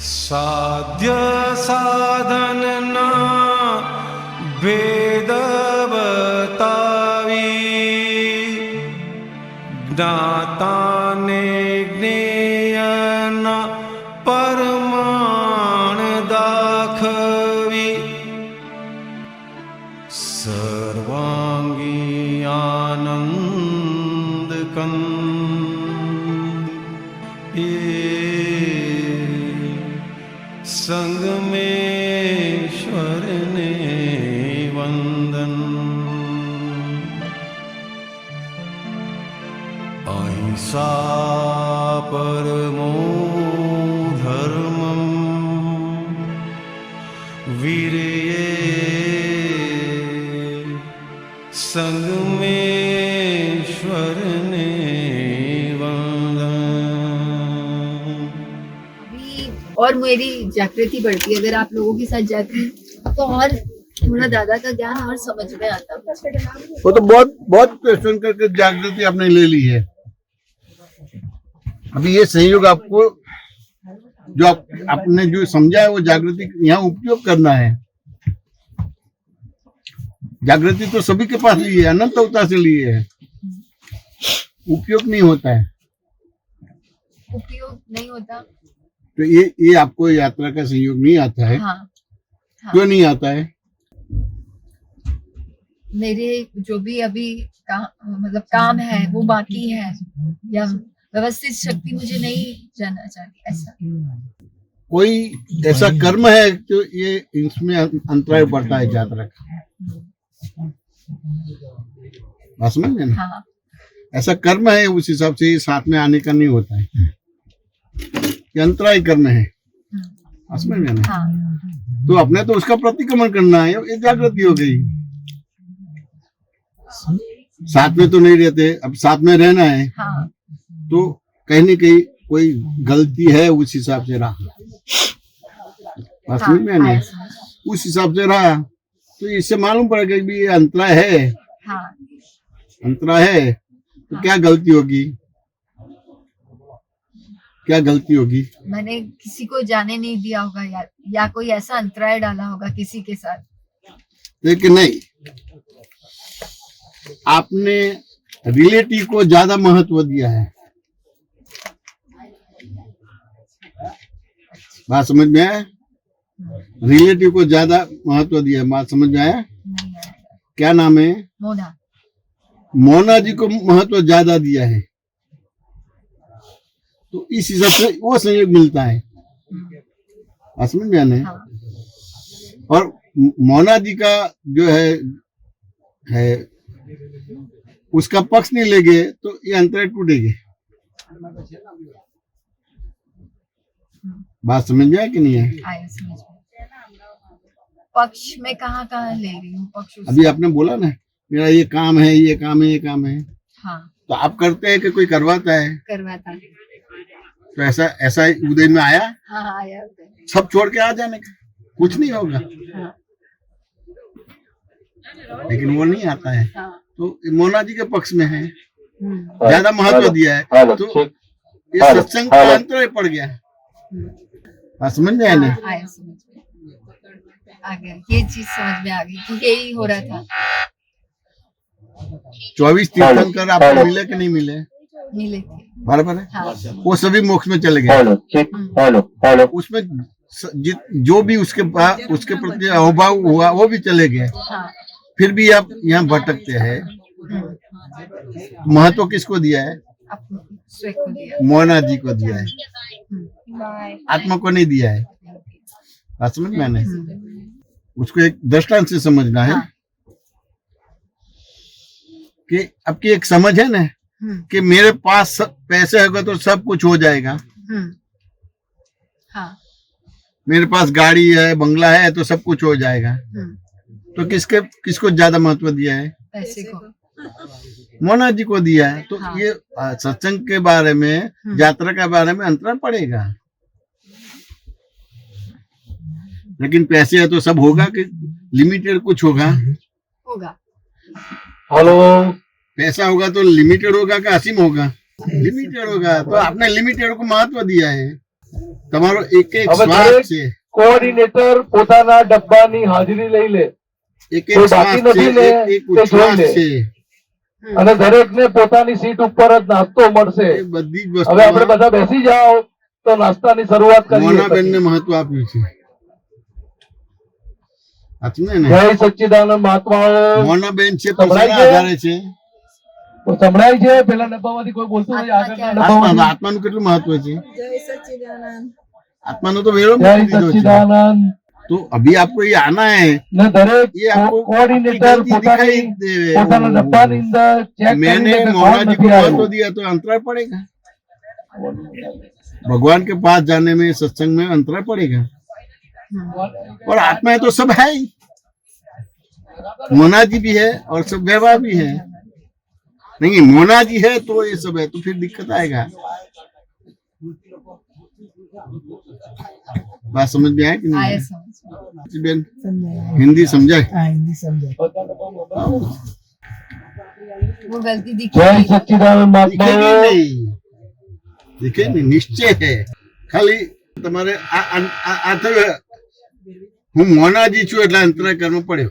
साध्य साधन ना भेद बतावी ज्ञाता ने ज्ञेयना परमाण दाखवी सर्वांगी आनंद कंद संगमेश्वर ने वंदन अहिंसा परमो धर्मम वीर्ये संगमेश्वर ने और मेरी जागृति बढ़ती है। अगर आप लोगों के साथ जाती तो और थोड़ा दादा का ज्ञान और समझ में आता। वो तो बहुत बहुत क्वेश्चन करके जागृति आपने ले ली है। अभी ये संयोग आपको जो आपने जो समझा है वो जागृति यहाँ उपयोग करना है। जागृति तो सभी के पास ली है, अनंत अवतार से ली है, उपयोग नहीं होता है। उपयोग नहीं होता तो ये आपको यात्रा का संयोग नहीं आता है। हाँ, हाँ। क्यों नहीं आता है? मेरे जो भी अभी मतलब काम है वो बाकी है, या व्यवस्थित शक्ति मुझे नहीं जानना चाहती। ऐसा कोई ऐसा कर्म है जो ये इसमें अंतराय पड़ता है यात्रा का, बात समझ में ना? हाँ। ऐसा कर्म है, उस हिसाब से साथ में आने का नहीं होता है। ये अंतराय कर्म है, बात समझ में ना? हाँ। तो अपने तो उसका प्रतिक्रमण करना है, ये जागृति हो गई। साथ में तो नहीं रहते, अब साथ में रहना है। हाँ। तो कहीं न कहीं कोई गलती है, उस हिसाब से रहा, बात समझ में ना? उस हिसाब से रहा तो इससे मालूम पड़ेगा कि ये अंतराय है। हाँ। अंतराय है तो क्या गलती होगी? क्या गलती होगी? मैंने किसी को जाने नहीं दिया होगा, या कोई ऐसा अंतराय डाला होगा किसी के साथ। लेकिन नहीं, आपने रिलेटिव को ज्यादा महत्व दिया है। बात समझ में आया? रिलेटिव को ज्यादा महत्व दिया है, बात समझ में आया? क्या नाम है? मोना। मोना जी को महत्व ज्यादा दिया है, तो इस हिसाब से वो संयोग मिलता है। बात समझ में आना है? हाँ। और मोना जी का जो है उसका पक्ष नहीं लेंगे तो ये अंतराय टूटेगी। बात समझ में आया कि नहीं है? आया समझ में। पक्ष में कहाँ ले रही हूँ पक्ष? अभी आपने बोला ना मेरा ये काम है, ये काम है, ये काम है। हाँ। तो आप करते हैं कि कोई करवाता है? करवाता है। तो ऐसा उदय में आया? हाँ, आया। सब छोड़ के आ जाने का, कुछ नहीं होगा। हाँ। लेकिन वो नहीं आता है। हाँ। तो मोना जी के पक्ष में है, ज्यादा महत्व दिया है, तो ये सत्संग का अंतराय पड़ गया। समझ में आया? नहीं आया समझ में आ गया, ये चीज समझ में आ गई क्योंकि यही हो रहा था। 24 तीर्थंकर आपको मिले कि नहीं मिले? मिले थे। बराबर है। हाँ। वो सभी मोक्ष में चले गए। उसमें जो भी उसके प्रति अहोभाव हुआ वो भी चले गए। हाँ। फिर भी आप यहाँ भटकते हैं। महत्व किसको दिया है? स्वयं को दिया। मोना जी को दिया है, आत्मा को नहीं दिया है। बात समझ में आना है? उसको एक दृष्टांत से समझना है। हाँ। कि आपकी एक समझ है ना कि मेरे पास पैसे होगा तो सब कुछ हो जाएगा। हाँ। मेरे पास गाड़ी है, बंगला है तो सब कुछ हो जाएगा। तो किसको ज्यादा महत्व दिया है? पैसे को। मोना जी को दिया है। तो हाँ। ये सत्संग के बारे में, यात्रा के बारे में अंतर पड़ेगा। लेकिन पैसे है तो सब होगा कि लिमिटेड कुछ होगा? हेलो, पैसा होगा तो लिमिटेड होगा कि असीम होगा? लिमिटेड होगा। तो आपने लिमिटेड को महत्व दिया है। તમારો એક એક હવે શ્વાસ દરેક છે, કોઓર્ડિનેટર પોતાના ડબ્બાની હાજરી લઈ લે એક એક કોઈ શ્વાસ બાકી છે, નથી લે, એક એક તે જોઈ ઉચ્છ્વાસ લે. છે, અને દરેકને પોતાની સીટ ઉપર જ નાસ્તો મળશે. એ બધી જ હવે આપણે વસ્તુમાં બધા બેસી જાઓ તો નાસ્તાની શરૂઆત કરીએ. મોનાબેનને મહત્વ આપ્યું છે. સાચું ને? જય સચ્ચિદાનંદ મહાત્માઓ. મોનાબેન છે સંભળાય પૈસાના છે? આધારે છે. તો સંભળાય છે? પેલા ડબ્બામાંથી કોઈ બોલતું હોય? આગળના આત્મા ડબ્બામાંથી. આત્માનું કેટલું મહત્વ છે? जय सच्चिदानंद आत्मा तो वेरो જય में दीदो छे। સચ્ચિદાનંદ. तो अभी आपको ये आना है, ને દરેક ये आपको કોઓર્ડિનેટર गलती પોતાની दिखाई दे। પોતાના ડબ્બાની અંદર ચેક मैंने કરીને કે मोना કોણ जी को નથી महत्व આવ્યું. दिया तो अंतराय पड़ेगा। भगवान के पास जाने में सत्संग में अंतराय पड़ेगा। और आत्मा है तो सब है ही। मोना जी भी है और सब व्यवहार भी है। नहीं मोना जी है तो ये सब है, तो फिर दिक्कत आएगा। बात समझ में आया कि नहीं? आया समझ में। बेन समझाया हिंदी समझाए? हाँ हिंदी समझाए वो गलती दिखी જય नहीं। સચ્ચિદાનંદ दिखेगी મહાત્માઓ. नहीं, दिखे नहीं, निश्चय है। खाली તમારે આ થયું હું મોનાજી છું એટલે અંતરાય કરવો પડ્યો.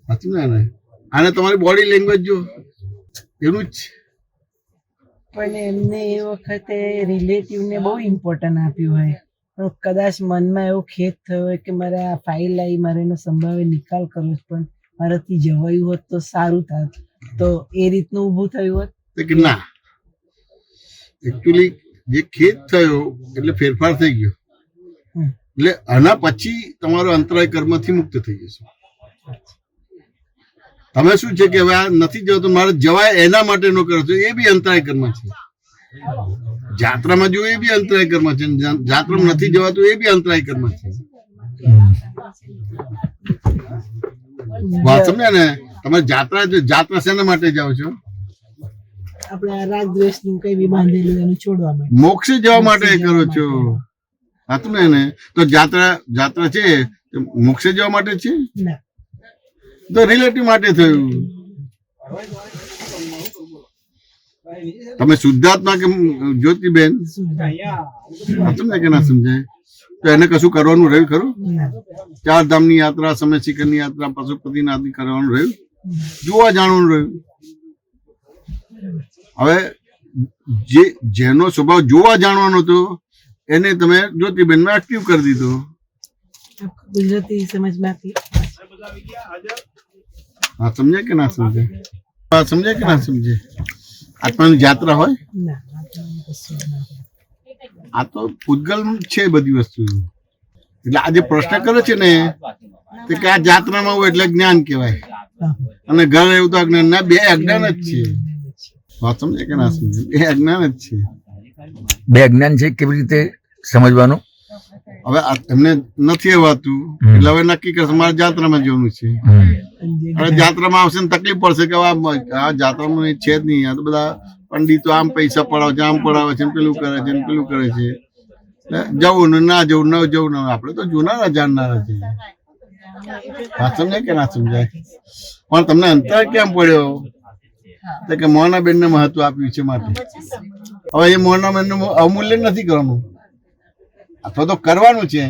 સાચું ને? આને તમારી બોડી લેંગ્વેજ જો એવું જ છે. પણ એમને એ વખતે રિલેટિવને બહુ ઇમ્પોર્ટન્ટ આપ્યું હોય પણ કદાચ મનમાં એવો ખેદ થયો હોય કે મારે આ ફાઇલ આવી મારે એનો સંભાવે નિકાલ કરવો છે પણ મારાથી જવાયું હોત તો સારું થાત, તો એ રીતનું ઊભું થયું હોત. તો કે ના, એકચ્યુઅલી જે ખેદ થયો એટલે ફેરફાર થઈ ગયો. હમ. એટલે આના પછી તમારો અંતરાય કર્મથી મુક્ત થઈ જશો. તમે શું છે કે હવે આ નથી જવાતું મારે જવાય એના માટે નો કરો છો, એ બી અંતરાય કર્મ છે. જાત્રામાં જો એ બી અંતરાય કર્મ છે, જાત્રામાં નથી જવાતું એ બી અંતરાય કર્મ છે. વાત સમજ્યા ને? તમે જાત્રા શેના માટે જાઓ છો? આપણે આ રાગ દ્વેષ નું કઈ બી બાંધેલું એનું છોડવા માટે. મોક્ષે જવા માટે કરો છો. સાચું ને? તો જાત્રા છે તો મોક્ષે જવા માટે છે? ના તો રિલેટિવ માટે થયું. તમે શુદ્ધાત્મા કે જ્યોતિબેન સાચું ને કે ના સમજાય? તો એને કશું કરવાનું રહ્યું ખરું? ના 4 ધામની યાત્રા, સમય શિખરની યાત્રા, પશુપતિનાથની કરવાનું રહ્યું? જોવા જાણવાનું રહ્યું? હવે જેનો સ્વભાવ જોવા જાણવાનો હતો એને તમે જ્યોતિબેનમાં એક્ટિવ કરી દીધો. ગુજરાતી સમજમાં આપી. હા, સમજાય કે ના સમજાય? હા, સમજાય કે ના સમજાય? આત્માની જાત્રા હોય ના આપણને કશું જ ના થાય. આ તો પૂતગલ છે બધી વસ્તુ. એટલે આ જે પ્રશ્ન કરે છે ને તે કે આ જાત્રામાં હોય એટલે જ્ઞાન કહેવાય, હા. અને ઘર એવું તો અજ્ઞાન ના, બે અજ્ઞાન જ છે. વાત સમજે કે ના સમજે? બે અજ્ઞાન જ છે. બે અજ્ઞાન છે, કેવી રીતે સમજવાનું? હવે એમને નથી આવતું એટલે હવે નક્કી કરશે મારે જાત્રામાં જવાનું છે. હવે જાત્રામાં આવશે ને તકલીફ પડશે કે આ જાત્રામાં છે જ નહીં, આ તો બધા પંડિતો આમ પૈસા પડાવે છે, આમ પડાવે છે, પેલું કરે છે, પેલું કરે છે. જવું ને ના જવું, ન જવું ને. આપણે તો જોનારા જાણનારા છે. વાત સમજાય કે ના સમજાય? પણ તમને અંતર કેમ પડ્યો? તો કે મોનાબેન ને મહત્વ આપ્યું છે માટે. હવે એ મોનાબેન નું અવમૂલ્યન નથી કરવાનું, અથવા તો કરવાનું છે.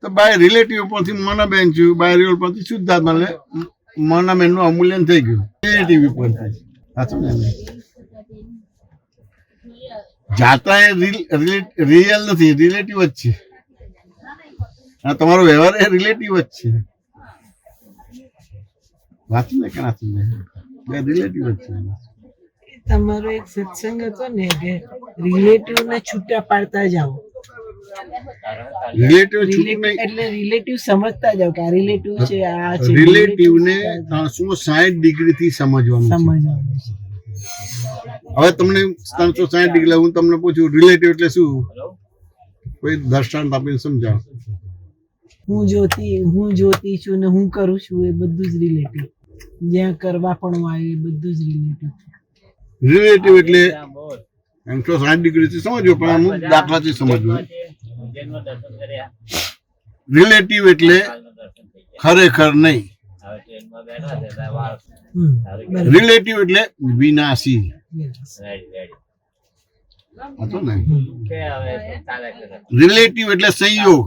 તો બાય રિલેટિવ પરથી મોનાબેન છું, બાય રિલેટિવ પરથી શુદ્ધાત્મા, એટલે મોનાબેન નું અવમૂલ્યન થઈ ગયું રિલેટિવ પરથી. સાચું ને? જાત્રા એ રિયલ નથી, રિલેટિવ જ છે. અને તમારો વ્યવહાર એ રિલેટિવ જ છે. વાત ને કે ના સમજાય? બે રિલેટિવ જ છે. તમારો એક સત્સંગ હતો ને કે રિલેટિવ ને છૂટા પાડતા જાઓ. રિલેટિવ છૂટું નહીં, એટલે રિલેટિવ સમજતા જાઓ કે આ રિલેટિવ છે, આ છે. રિલેટિવ ને 360 ડિગ્રી થી સમજવાનું છે. સમજવાનું છે. હવે તમને 360 ડિગ્રી હું તમને પૂછું રિલેટિવ એટલે શું? કોઈ દ્રષ્ટાંત આપીને સમજાવો. હું જોતી છું ને હું કરું છું એ બધું જ રિલેટિવ. જ્યાં કરવા પણ આવ્યું એ બધું જ રિલેટિવ. રિલેટિવ એટલે 360 ડિગ્રી થી સમજવું, પણ અમુક દાખલાથી સમજવું. રિલેટિવ એટલે ખરેખર નહીં. રિલેટિવ એટલે વિનાશી. હતો ને રિલેટિવ એટલે સંયોગ,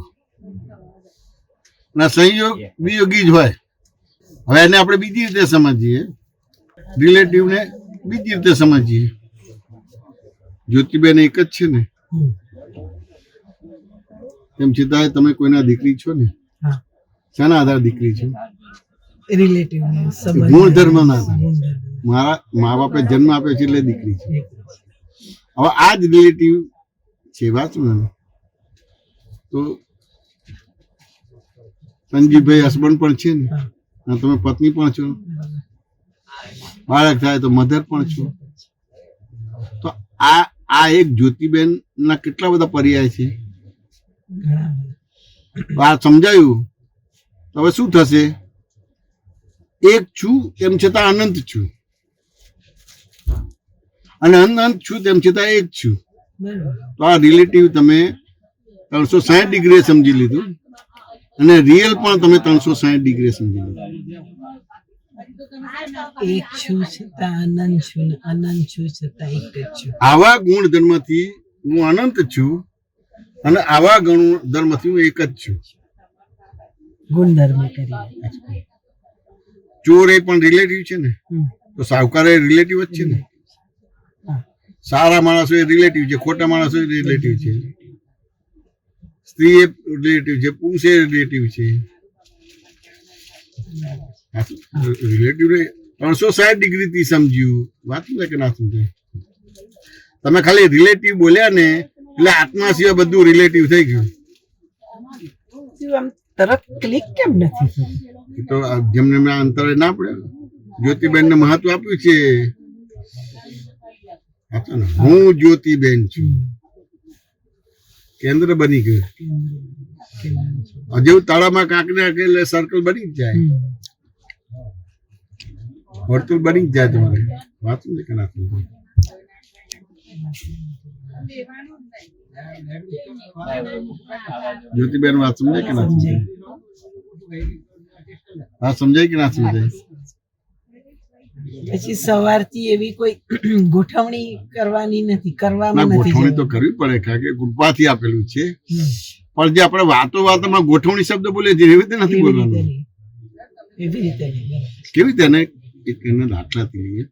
ના સંયોગ વિયોગી જ હોય. હવે એને આપણે બીજી રીતે સમજીએ, રિલેટિવ ને બીજી રીતે સમજીએ. જ્યોતિબેન એક જ છે ને, તેમ છતાં તમે કોઈના દીકરી છો ને, હા, શાના આધારે દીકરી છો? રિલેટિવ ગુણધર્મ ના આધારે. મારા મા બાપે જન્મ આપ્યો છે એટલે દીકરી છે. હવે આ જ રિલેટિવ છે. વાંચું ને તો સંજીવભાઈ હસબન્ડ પણ છે ને, અને તમે પત્ની પણ છો, બાળક થાય તો મધર પણ છો. તો આ એક જ્યોતિબેન ના કેટલા બધા પર્યાય છે. આ સમજાયું. તો હવે શું થશે? એક છું તેમ છતાં અનંત છું, અને અનંત છું તેમ છતાં એક છું. તો આ રિલેટિવ તમે 360 ડિગ્રી સમજી લીધું, અને રિયલ પણ તમે 360 ડિગ્રી સમજી લીધું. એક છું છતાં અનંત છું, ને અનંત છું છતાં એક જ છું. આવા ગુણધર્મથી હું અનંત છું, અને આવા ગુણધર્મથી હું એક જ છું. ગુણધર્મ કરી. ચોર એ પણ રિલેટિવ છે ને, તો સાહુકાર એ રિલેટિવ જ છે ને. સારા માણસો એ રિલેટિવ છે, ખોટા માણસો એ રિલેટિવ છે, સ્ત્રી એ રિલેટિવ છે, પુરુષ એ રિલેટિવ છે. રિલેટિવ 360 ડિગ્રી થી સમજ્યું. વાત છે કે ના સમજાય? તમે ખાલી રિલેટિવ બોલ્યા ને એટલે આત્મા સિવાય બધું રિલેટિવ થઈ ગયું. આમ તરત ક્લિક કેમ નથી થતું? એ તો જેમને અંતરે ના પડે. જ્યોતિબેન ને મહત્વ આપ્યું છે. હું જ્યોતિબેન છું, કેન્દ્ર બની ગયું. જેવું તળાવમાં કાંકરે એટલે સર્કલ બની જ જાય, વર્તુળ બની જ જાય. તમારે વાત છે કે ના સમજાય? જ્યોતિબેન વાત સમજાય કે ના સમજાય? વાત સમજાય કે ના સમજાય? પછી સવારથી એવી કોઈ ગોઠવણી કરવાની નથી, ના, કરવામાં નથી. ગોઠવણી તો કરવી પડે, કારણ કે કૃપાથી આપેલું છે. પણ જે આપણે વાતોમાં ગોઠવણી શબ્દ બોલીએ છીએ એવી રીતે નથી બોલવાનું. એવી રીતે નહીં. કેવી રીતે? એને દાખલાથી લઈએ.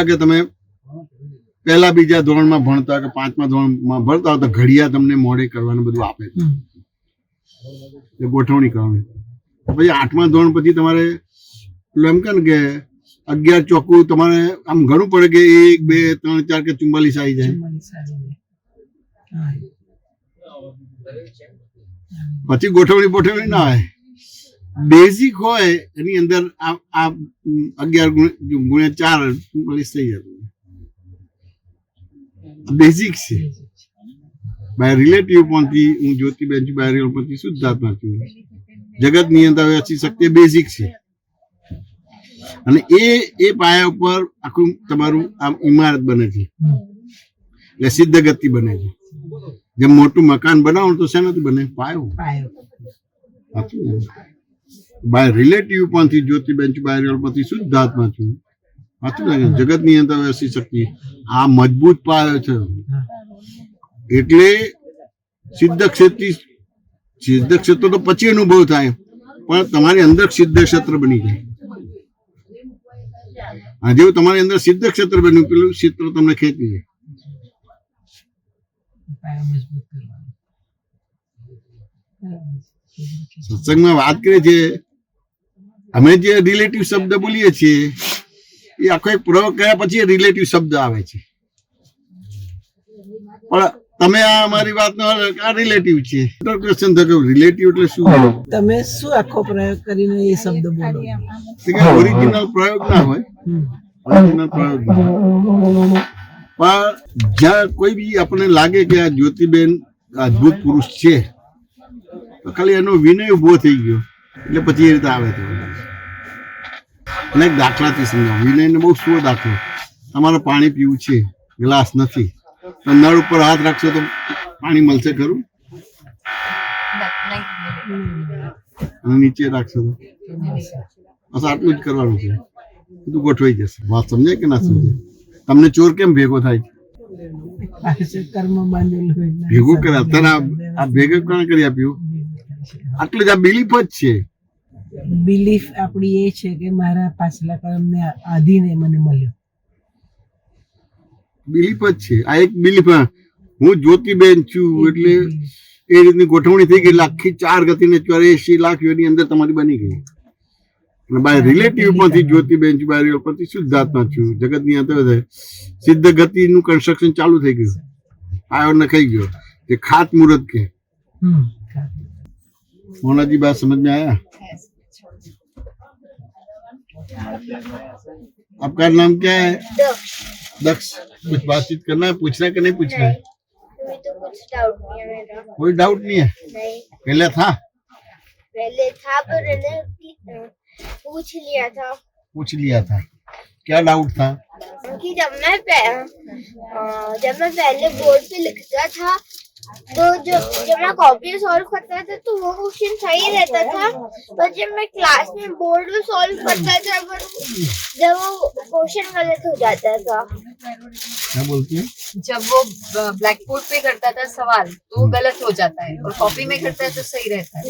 કે તમે પહેલા બીજા ધોરણમાં ભણતા કે 5મા ધોરણમાં ભણતા હોય તો ઘડિયા તમને મોડે કરવાનું બધું આપે છે, એ ગોઠવણી કરવાની. પછી 8મા ધોરણ પછી તમારે એમ કે 11 ચોખ્ખું તમારે આમ ઘણું પડે કે 1 2 3 4 કે 44 આવી જાય. પછી ગોઠવણી ના હોય. બેઝિક હોય એની અંદર આ 11 ગુણ્યા 4 44 થઈ જતું. બેઝિક છે. બાય રિલેટિવ પણથી હું જ્યોતિબેન છું, બાય રિયલ પણથી શુદ્ધાત્મા છું. જગત નિયંત્રણ વ્યવસ્થિત શક્તિ બેઝિક છે, અને એ પાયા ઉપર આખું તમારું આમ ઇમારત બને છે, એટલે સિદ્ધ ગતિ બને છે. જેમ મોટું મકાન બનાવો તો શેનાથી બને? પાયો. બાય રિલેટિવ પણથી જ્યોતિબેન છું, બાય રિયલ પણથી શુદ્ધાત્મા છું. જગત નિયંત્રણ વ્યવસ્થિત શક્તિ આ મજબૂત પાયો છે. એટલે સિદ્ધ ક્ષેત્ર તો પછી અનુભવ થાય, પણ તમારી અંદર સિદ્ધ ક્ષેત્ર બની જાય. આ જેવું તમારી અંદર સિદ્ધ ક્ષેત્ર બન્યું, પેલું ક્ષેત્ર તમને ખેંચી જાય. સત્સંગમાં વાત કરીએ છીએ, અમે જે રિલેટિવ શબ્દ બોલીએ છીએ એ આખો એક પ્રયોગ કર્યા પછી રિલેટિવ શબ્દ આવે છે. પણ તમે આ અમારી વાતનો આ રિલેટિવ છે. ક્વેશ્ચન થયો રિલેટિવ એટલે શું? તમે શું આખો પ્રયોગ કરીને એ શબ્દ બોલો? ઓરિજિનલ પ્રયોગ ના હોય, ઓરિજિનલ પ્રયોગ ના હોય. પણ જ્યાં કોઈ બી આપણને લાગે કે આ જ્યોતિબેન અદભુત પુરુષ છે, તો ખાલી એનો વિનય ઉભો થઈ ગયો એટલે પછી એ રીતે આવે છે. અને એક દાખલાથી સમજાવો. વિનયને બહુ શું દાખલો? તમારે પાણી પીવું છે, ગ્લાસ નથી, તો નળ ઉપર હાથ રાખશો તો પાણી મળશે ખરું? અને નીચે રાખશો તો બસ આટલું જ કરવાનું છે, બધું ગોઠવાઈ જશે. વાત સમજાય કે ના સમજાય? તમને ચોર કેમ ભેગો થાય? પાછું કર્મ બાંધેલું હોય એટલે ભેગું કરે અત્યારે આ ભેગું કોણ કરી આપ્યું આટલું જ આ બિલીફ જ છે બિલીફ આપણી એ છે કે મારા પાછલા કર્મને આધીને મને મળ્યો. બિલીફ જ છે આ એક બિલીફ હું જ્યોતિબેન છું એટલે એ રીતની ગોઠવણી થઈ ગઈ એટલે આખી 4 ગતિને 84 લાખ એની અંદર તમારી બની ગઈ અને બાય રિલેટિવ માંથી જ્યોતિબેન છું બાય રિલેટિવ પરથી શુદ્ધાત્મા છું જગતની અંદર સિદ્ધ ગતિનું કન્સ્ટ્રક્શન ચાલુ થઈ ગયું આયો નખાઈ ગયો ये खात मुहूर्त के मोना जी बात समझ में आया आपका नाम क्या है दक्ष कुछ बातचीत करना है पूछना है कि नहीं पूछना है अभी तो कुछ डाउट नहीं है मेरा. कोई डाउट नहीं है नहीं, पहले था पहले था पर मैंने पूछ लिया था पूछ लिया था क्या डाउट था कि जब मैं पहले बोर्ड पे लिखता था तो जब मैं कॉपी सॉल्व करता था तो वो क्वेश्चन सही रहता था पर जब मैं क्लास में बोर्ड में सॉल्व करता था पर जब वो क्वेश्चन गलत हो जाता था. क्या बोलती है जब वो ब्लैक बोर्ड पे करता था सवाल तो वो गलत हो जाता है और कॉपी में करता है तो सही रहता है.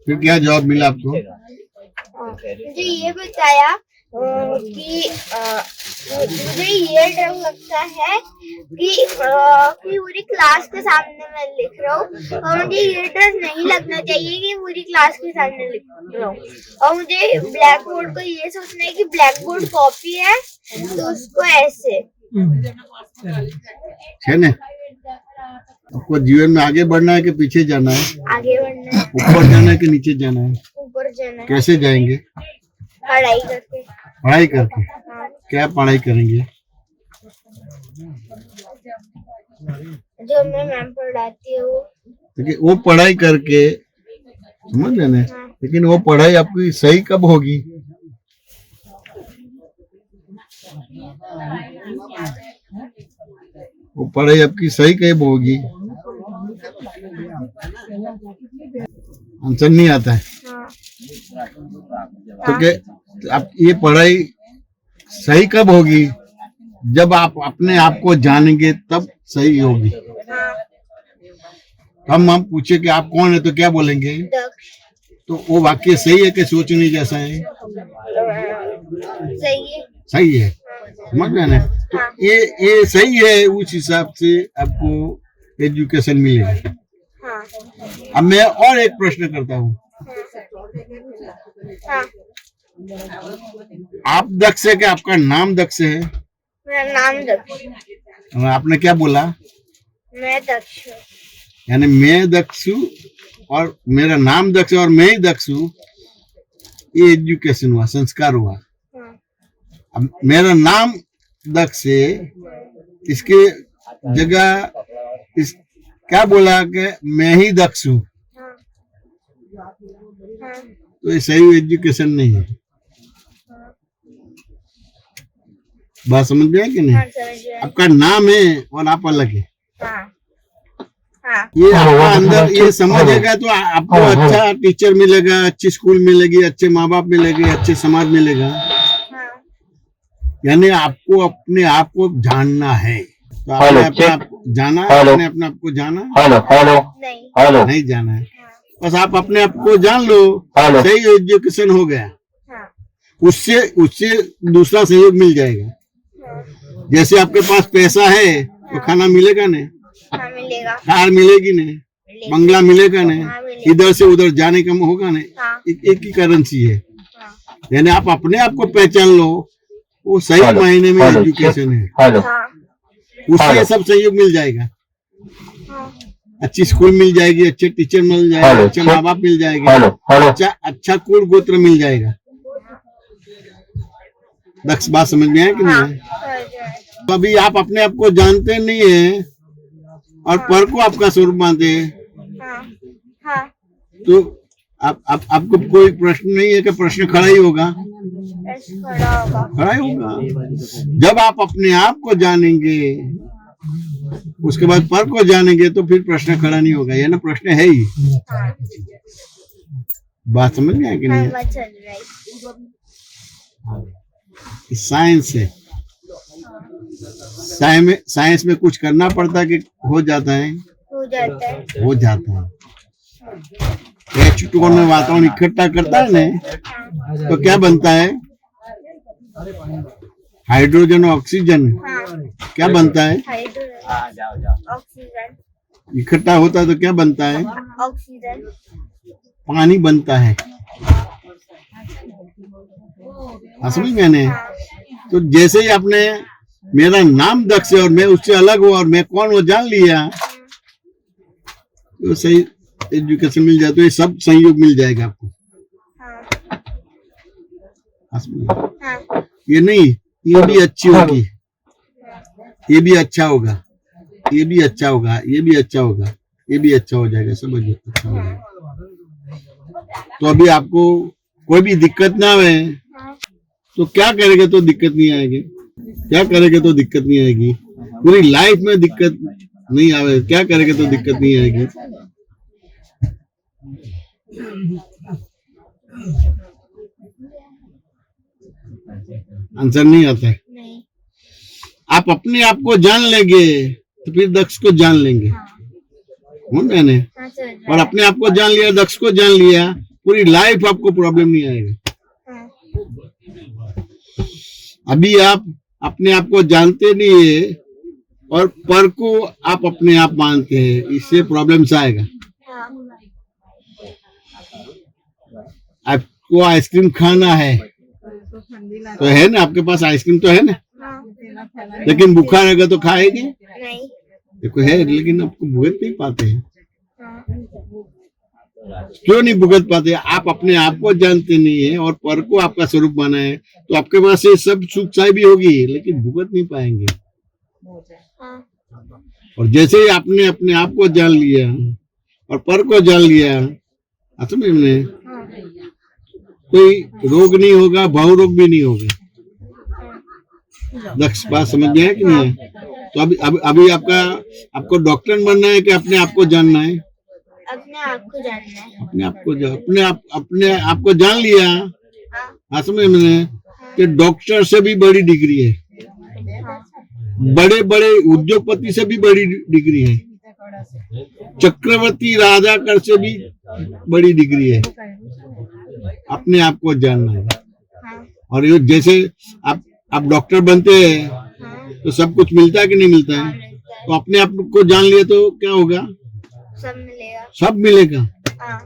फिर क्या जवाब मिला आपको मुझे ये बताया कि मुझे ये डर लगता है कि पूरी क्लास के सामने मैं लिख रहा हूँ और मुझे ये डर नहीं लगना चाहिए कि पूरी क्लास के सामने लिख रहा हूँ और मुझे ब्लैक बोर्ड को ये सोचना है कि ब्लैक बोर्ड कॉपी है तो उसको ऐसे है ना आपको जीवन में आगे बढ़ना है कि पीछे जाना है आगे बढ़ना है, ऊपर जाना है कि नीचे जाना है ऊपर जाना है, कैसे जाएंगे पढ़ाई करके. पढ़ाई करके हाँ, क्या पढ़ाई करेंगे जो मैं मैम पढ़ाती हूँ लेकिन वो पढ़ाई करके समझ रहे ना लेकिन वो पढ़ाई आपकी सही कब होगी वो पढ़ाई आपकी सही कब होगी आंसर नहीं आता है हाँ, तो क्या आप ये पढ़ाई सही कब होगी जब आप अपने आप को जानेंगे तब सही होगी हाँ, हम पूछे कि आप कौन है तो क्या बोलेंगे दक्ष तो वो वाक्य सही है कि सोचने जैसा है सही है. सही है समझ रहे हैं ना तो ये सही है उस हिसाब से आपको एजुकेशन मिलेगा. हाँ, अब मैं और एक प्रश्न करता हूँ हाँ, आप दक्ष है कि आपका नाम दक्ष है मेरा नाम दक्ष. और आपने क्या बोला मैं दक्ष हूँ. यानी मैं दक्ष हूँ और मेरा नाम दक्ष है और मैं ही दक्ष हूँ ये एजुकेशन हुआ संस्कार हुआ. हाँ, अब मेरा नाम दक्ष है इसके जगह इस क्या बोला कि मैं ही दक्ष हूँ हाँ, हाँ, तो ये सही एजुकेशन नहीं है. बात समझ में है कि हाँ, नहीं समझ गया. आपका नाम है और आप अलग है हाँ, हाँ, ये आपका अंदर ये समझेगा तो आपको अच्छा टीचर मिलेगा अच्छी स्कूल मिलेगी अच्छे माँ बाप मिलेंगे अच्छे समाज मिलेगा हाँ, यानी आपको अपने आप को जानना है तो आपने हेलो, अपने चेक. आप को जाना हेलो. आपने अपने आप को जाना हेलो हेलो नहीं. हेलो नहीं जाना है हाँ, बस आप अपने आप को जान लो हेलो. सही एजुकेशन हो गया हाँ, उससे उससे दूसरा सहयोग मिल जाएगा. हाँ, जैसे आपके पास पैसा है तो खाना मिलेगा नहीं हाँ, मिलेगा. कार मिलेगी नहीं मिलेगा. बंगला मिलेगा नहीं हाँ, मिलेगा. इधर से उधर जाने का होगा नहीं हाँ, एक ही करेंसी है हाँ, यानी आप अपने आप को पहचान लो वो सही हेलो, मायने में हेलो, एजुकेशन है हेलो हाँ, उससे हेलो. सब सहयोग मिल जाएगा. हाँ, अच्छी स्कूल मिल जाएगी अच्छे टीचर मिल जाएगा हेलो, अच्छे चेक. माँ बाप मिल जाएंगे हेलो हेलो अच्छा कुल गोत्र मिल जाएगा. दक्ष बात समझ में है कि नहीं है? समझ गया. तो अभी आप अपने आप को जानते नहीं है और पर को आपका स्वरूप मानते हैं हाँ, हाँ, तो आपको कोई प्रश्न नहीं है कि प्रश्न खड़ा ही होगा ऐसे खड़ा होगा. खड़ा ही होगा. जब आप अपने आप को जानेंगे उसके बाद पर को जानेंगे तो फिर प्रश्न खड़ा नहीं होगा ये ना प्रश्न है ही. हाँ, बात समझ में आया कि हाँ, नहीं बात चल रही है. साइंस है साइंस में कुछ करना पड़ता है कि हो जाता है? हो जाता है। हो जाता है। H2O में वातावरण इकट्ठा करता है ना, तो क्या बनता है? हाइड्रोजन और ऑक्सीजन। हाँ, क्या बनता है? हाइड्रोजन, ऑक्सीजन, इकट्ठा होता है तो क्या बनता है? ऑक्सीजन, पानी बनता है। समझ गए ने? तो जैसे ही आपने मेरा नाम दक्ष है और मैं उससे अलग हूँ और मैं कौन वो जान लिया, तो सही एजुकेशन मिल जाए, तो ये सब संयोग मिल जाएगा आपको। हाँ, ये नहीं, ये भी अच्छी होगी, ये भी अच्छा होगा, ये भी अच्छा होगा, ये भी अच्छा होगा, ये भी अच्छा हो जाएगा, सब अच्छा हो जाएगा। तो अभी आपको कोई भी दिक्कत ना आए तो क्या करेंगे तो दिक्कत नहीं आएगी? क्या करेंगे तो दिक्कत नहीं आएगी? पूरी लाइफ में दिक्कत नहीं आवे, क्या करेंगे तो दिक्कत नहीं आएगी? आंसर नहीं आता है। नहीं, आप अपने आप को जान लेंगे तो फिर दक्ष को जान लेंगे। मैंने हाँ, समझ में और अपने आप को जान लिया, दक्ष को जान लिया, पूरी लाइफ आपको प्रॉब्लम नहीं आएगा। हाँ, अभी आप अपने आप को जानते नहीं है और पर को आप अपने आप मानते हैं, इससे प्रॉब्लम्स आएगा। हाँ, आपको आइसक्रीम खाना है तो है ना, आपके पास आइसक्रीम तो है ना, हाँ, लेकिन बुखार रहेगा तो खाएंगे? नहीं, देखो है, लेकिन आपको भुगत नहीं पाते हैं। हाँ, क्यों नहीं भुगत पाते? आप अपने आप को जानते नहीं है और पर को आपका स्वरूप माना है, तो आपके पास ये सब सुख चाय भी होगी लेकिन भुगत नहीं पाएंगे। हाँ, और जैसे ही आपने अपने आप को जान लिया और पर को जान लिया, असम में कोई रोग नहीं होगा, भाव रोग भी नहीं होगा। दक्ष बात समझ में है कि नहीं है? तो अभी आपको डॉक्टर बनना है कि अपने आप को जानना है? अपने आप को जानना है। अपने आप को जान लिया, हाँ समझ में, कि डॉक्टर से भी बड़ी डिग्री है, बड़े बड़े उद्योगपति से भी बड़ी डिग्री है, चक्रवर्ती राजा कर से भी बड़ी डिग्री है। अपने आप को जानना है। और ये जैसे आप डॉक्टर बनते हैं तो सब कुछ मिलता है कि नहीं मिलता है? तो अपने आप को जान लिया तो क्या होगा? सब मिलेगा। सब मिलेगा। हाँ,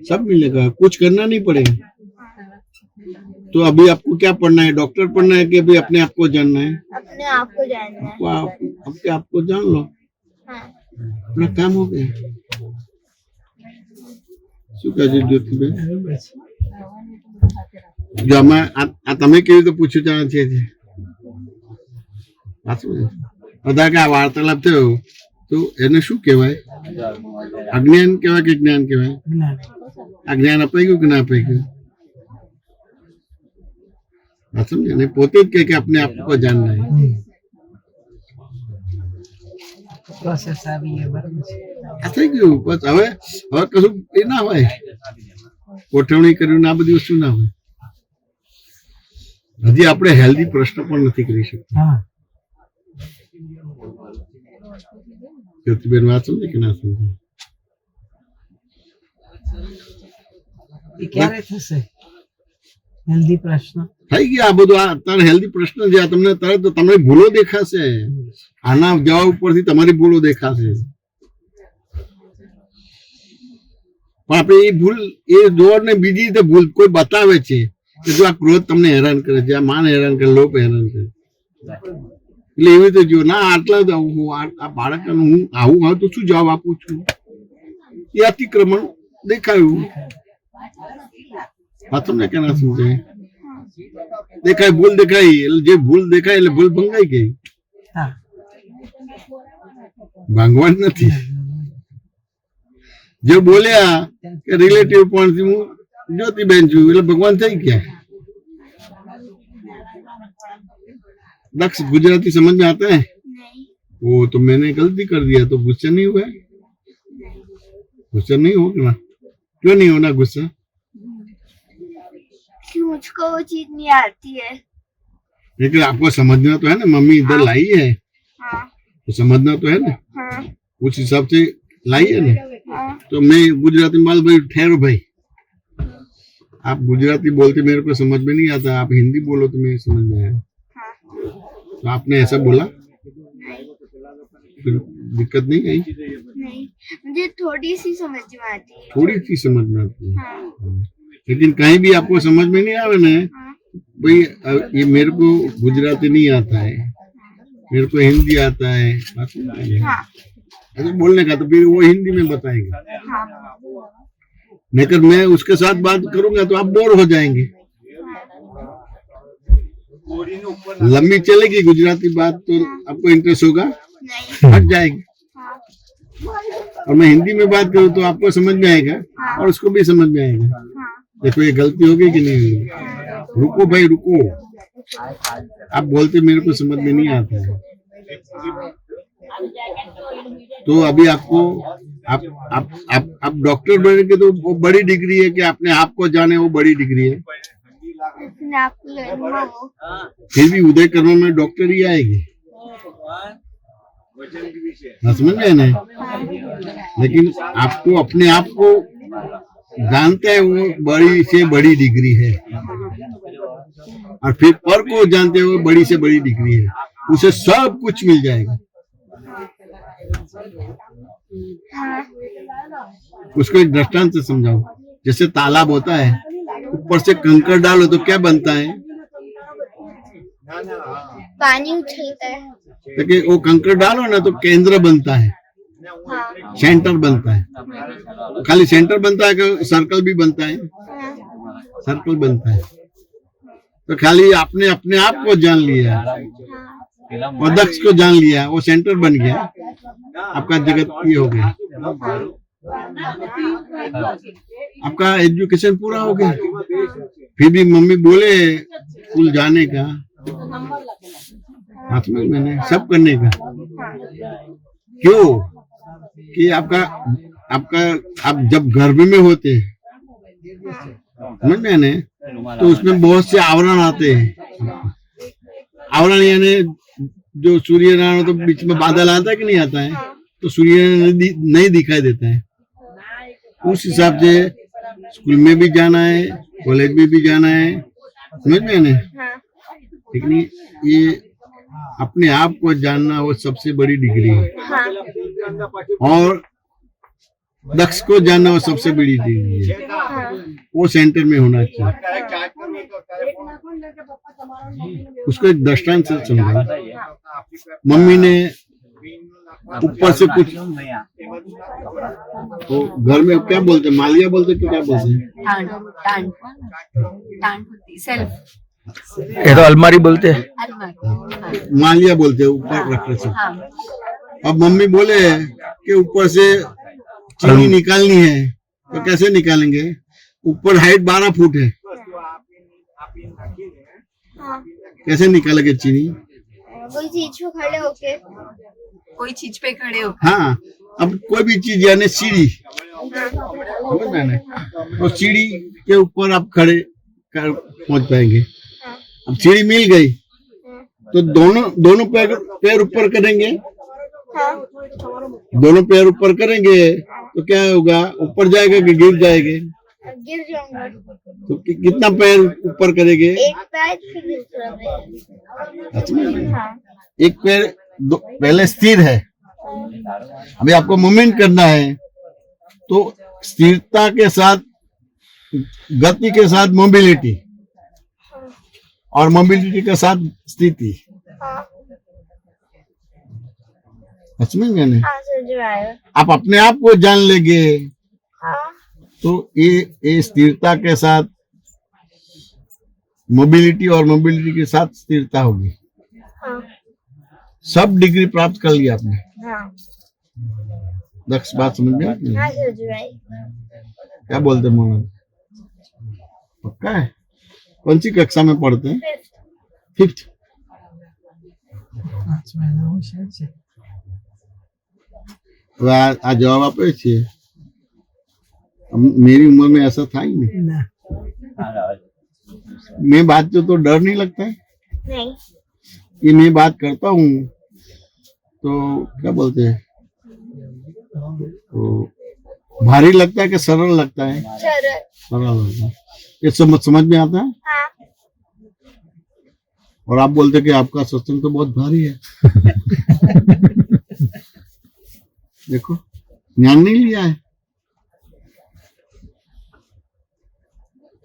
सब मिलेगा, कुछ करना नहीं पड़ेगा। तो अभी आपको क्या पढ़ना है? डॉक्टर पढ़ना है कि अभी अपने आप को जानना है? अपने आप को जानना है। अपने आप को जान लो, हाँ, अपना काम हो गया। શું કહે છે જ્યોતિબેન? જો તમે કેવી રીતે પૂછ્યું જાણે છે? બધા કે આ વાર્તાલાપ થયો તો એને શું કહેવાય? અજ્ઞાન કહેવાય કે જ્ઞાન કહેવાય? આ જ્ઞાન અપાઈ ગયું કે ના અપાઈ ગયું? સમજે ને? પોતે જ કહે કે अपने आप को जानना है। પ્રોસેસ આવી છે, બરાબર છે. આ થઈ ગયું, બસ હવે કશું એ ના હોય, ગોઠવણી કર્યું ને આ બધી વસ્તુ ના હોય. હજી આપણે હેલ્ધી પ્રશ્ન પણ નથી કરી શકતા. હા, જ્યોતિબેન વાત સમજે કે ના સમજે? એ ક્યારે થશે હેલ્ધી પ્રશ્ન? થઈ ગયા આ બધું. આ અત્યારે હેલ્ધી પ્રશ્ન છે. આ તમને તરત તમને ભૂલો દેખાશે, આના જવાબ ઉપરથી તમારી ભૂલો દેખાશે. પણ આપણે એ ભૂલ એ જોડને બીજી રીતે ભૂલ કોઈ બતાવે છે કે જો આ ક્રોધ તમને હેરાન કરે છે, આ માન હેરાન કરે, લોભ હેરાન કરે, એટલે એવી રીતે જો ના આટલા આ બાળકને હું આવું હોય તો શું જવાબ આપું છું? એ અતિક્રમણ દેખાયું. વાત તમને કે ના સમજાય? દેખાય, ભૂલ દેખાઈ, એટલે જે ભૂલ દેખાય એટલે ભૂલ ભંગાઈ ગઈ. હા, ભાંગવાની નથી. જે બોલ્યા કે રિલેટિવ પોઈન્ટ થી હું જ્યોતિબેન છું એટલે ભગવાન થઈ ગયા. दक्ष गुजराती समझ में आता है? नहीं, वो तो मैंने गलती कर दिया तो गुस्सा नहीं हुआ? गुस्सा नहीं होगा ना? क्यों नहीं होना गुस्सा? कि मुझको वो चीज नहीं आती है। लेकिन आपको समझना तो है ना, मम्मी इधर लाई है हाँ तो समझना तो है ना, हाँ उस हिसाब से लाई है ना। हाँ तो मैं गुजराती में बोल भाई ठहरो भाई, आप गुजराती बोलते मेरे को समझ में नहीं आता, आप हिंदी बोलो तो मैं समझ में आया। हाँ तो आपने ऐसा बोला, नहीं फिर दिक्कत नहीं आई? नहीं, मुझे थोड़ी सी समझ में आती है। थोड़ी सी समझ में आती है, हाँ लेकिन कहीं भी आपको समझ में नहीं आवे ना हाँ भाई, ये मेरे को गुजराती नहीं आता है, मेरे को हिंदी आता है, बात नहीं है। हाँ ऐसे बोलने का तो फिर वो हिंदी में बताएंगे, हाँ नहीं कर मैं उसके साथ बात करूंगा तो आप बोर हो जाएंगे। लंबी चलेगी गुजराती बात तो आपको इंटरेस्ट होगा, नहीं हट जाएगी। हाँ और मैं हिंदी में बात करूँ तो आपको समझ में आएगा और उसको भी समझ में आएगा। हाँ देखो ये गलती होगी कि नहीं होगी? रुको भाई रुको, आप बोलते मेरे को समझ में नहीं आता है। तो अभी आपको आप डॉक्टर बनेंगे तो वो बड़ी डिग्री है कि अपने आप को जाने, वो बड़ी डिग्री है। अपने आप को लेना वो। फिर भी उदय कर्म में डॉक्टर ही आएगी, हाँ समझ में ना। लेकिन आपको अपने आप को जानते हैं वो बड़ी से बड़ी डिग्री है, और फिर पर को जानते हो बड़ी से बड़ी डिग्री है, उसे सब कुछ मिल जाएगा। उसको एक दृष्टांत से समझाओ, जैसे तालाब होता है, ऊपर से कंकड़ डालो तो क्या बनता है? पानी उछलता है। देखिए वो कंकड़ डालो ना तो केंद्र बनता है, हाँ सेंटर बनता है। खाली सेंटर बनता है कि सर्कल भी बनता है? हाँ सर्कल बनता है। तो खाली आपने अपने आप को जान लिया और दक्ष को जान लिया, वो सेंटर बन गया, आपका जगत ये हो गया, आपका एजुकेशन पूरा हो गया। फिर भी मम्मी बोले स्कूल जाने का, हाथ में मैंने सब करने का, क्यों कि आपका आप जब गर्भ में होते हैं समझ में आने, तो उसमें बहुत से आवरण आते हैं। आवरण यानी जो सूर्य नारायण तो बीच में बादल आता है कि नहीं आता है, तो सूर्य नहीं दिखाई देता है। उस हिसाब से स्कूल में भी जाना है, कॉलेज में भी जाना है, समझ में आने। लेकिन ये अपने आप को जानना वो सबसे बड़ी डिग्री है, और दक्ष को जानना वो सबसे बड़ी डिग्री है। वो सेंटर में होना चाहिए। उसको एक दृष्टांत से समझा। मम्मी ने ऊपर से कुछ, तो घर में क्या बोलते, मालिया बोलते कि क्या बोलते? टांड होती सेल्फ ये तो अलमारी बोलते हैं। अलमारी। मालिया बोलते ऊपर रखने से। हाँ अब मम्मी बोले कि ऊपर से चीनी निकालनी है, तो कैसे निकालेंगे? ऊपर हाइट 12 फुट है, कैसे निकालेंगे चीनी? कोई चीज पे खड़े होके। कोई चीज पे खड़े हो। हाँ, अब कोई भी चीज यानी सीढ़ी, समझ में आने, तो सीढ़ी के ऊपर आप खड़े कर पहुंच पाएंगे। अब सीढ़ी मिल गई तो दोनों पैर ऊपर करेंगे, दोनों पैर ऊपर करेंगे तो क्या होगा? ऊपर जाएगा कि गिर जाएंगे? गिर जाऊंगा। तो कितना पैर ऊपर करेंगे? एक पैर फिर दूसरा पैर। अच्छा, हाँ एक पैर पहले स्थिर है, अभी आपको मूवमेंट करना है, तो स्थिरता के साथ, गति के साथ मोबिलिटी, और मोबिलिटी के साथ स्थिति। हाँ समझ में नहीं? हाँ समझ में आया। आप अपने आप को जान लेंगे हाँ तो ये स्थिरता के साथ मोबिलिटी, और मोबिलिटी के साथ स्थिरता होगी। हाँ सब डिग्री प्राप्त कर लिया आपने। हाँ दक्ष बात समझ में आती है? हाँ समझ में आई। क्या बोलते मोहन? पक्का है? कौन सी कक्षा में पढ़ते हैं? 5th। आ जवाब આપે છે। मेरी उम्र में ऐसा था ही नहीं। मैं बात तो डर नहीं लगता है? नहीं, ये मैं बात करता हूँ तो क्या बोलते हैं, तो भारी लगता है कि सरल लगता है? सरल। सरल लगता है। ये समझ में आता है। हाँ, और आप बोलते हैं कि आपका सत्संग तो बहुत भारी है। देखो, ज्ञान नहीं लिया है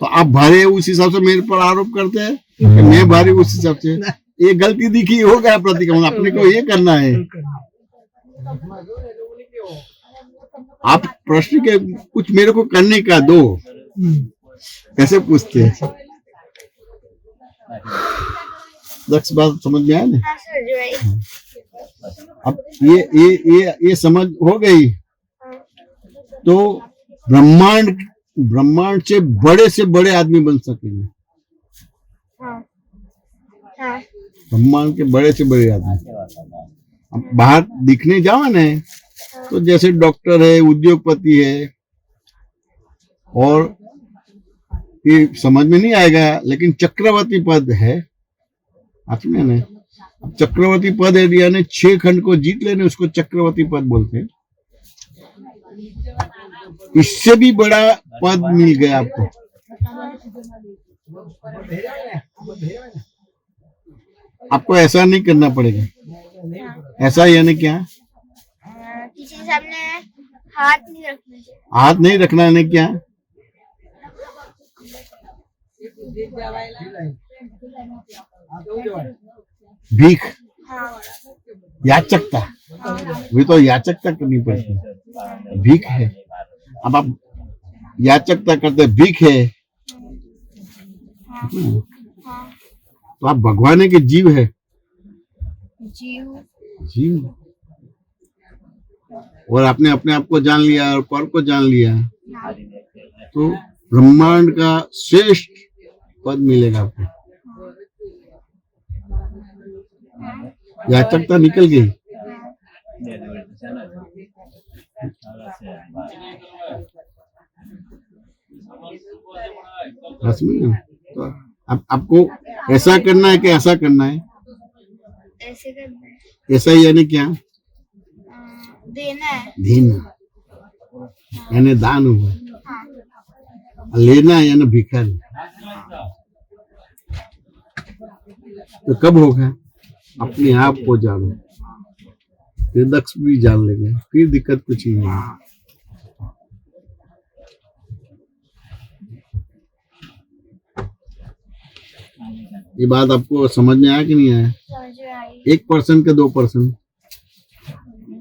तो आप भारी है उस हिसाब से मेरे पर आरोप करते हैं कि मैं भारी उस हिसाब से। ये गलती दिखी हो गया प्रतिक्रमण, अपने को ये करना है। आप प्रश्न के कुछ मेरे को करने का दो, कैसे पूछते हैं? दक्ष बात समझ में आया ना? हाँ समझ गई। अब ये समझ हो गई तो ब्रह्मांड से बड़े आदमी बन सकेंगे। हाँ, हाँ, ब्रह्मांड के बड़े से बड़े आदमी। अब बाहर दिखने जाओ ना तो जैसे डॉक्टर है, उद्योगपति है, और ये समझ में नहीं आएगा लेकिन चक्रवर्ती पद है। आपने ना, अब चक्रवर्ती पद है यानी 6 खंड को जीत लेने, उसको चक्रवर्ती पद बोलते हैं। इससे भी बड़ा पद मिल गया आपको। आपको ऐसा नहीं करना पड़ेगा। ऐसा यानी क्या? किसी के सामने हाथ नहीं रखना चाहिए। हाथ नहीं रखना यानी क्या? भीख, हाँ, याचकता, वे तो याचकता करनी पड़ती है। भीख है। अब आप याचकता करते, भीख है तो आप भगवान के जीव है। जीव और आपने अपने आप को जान लिया और पर को जान लिया तो ब्रह्मांड का श्रेष्ठ पद मिलेगा आपको। याचकता निकल गई। तो आपको ऐसा करना है कि ऐसा करना है? ऐसे करना है। ऐसा यानी क्या? देना है। देना यानी दान हुआ। हाँ, लेना यानी भिखारी। तो कब होगा? अपने आप को जानो, फिर दक्ष भी जान लेंगे, फिर दिक्कत कुछ नहीं है। ये बात आपको समझ में आया कि नहीं आया? समझ में आई। 1% के 2%?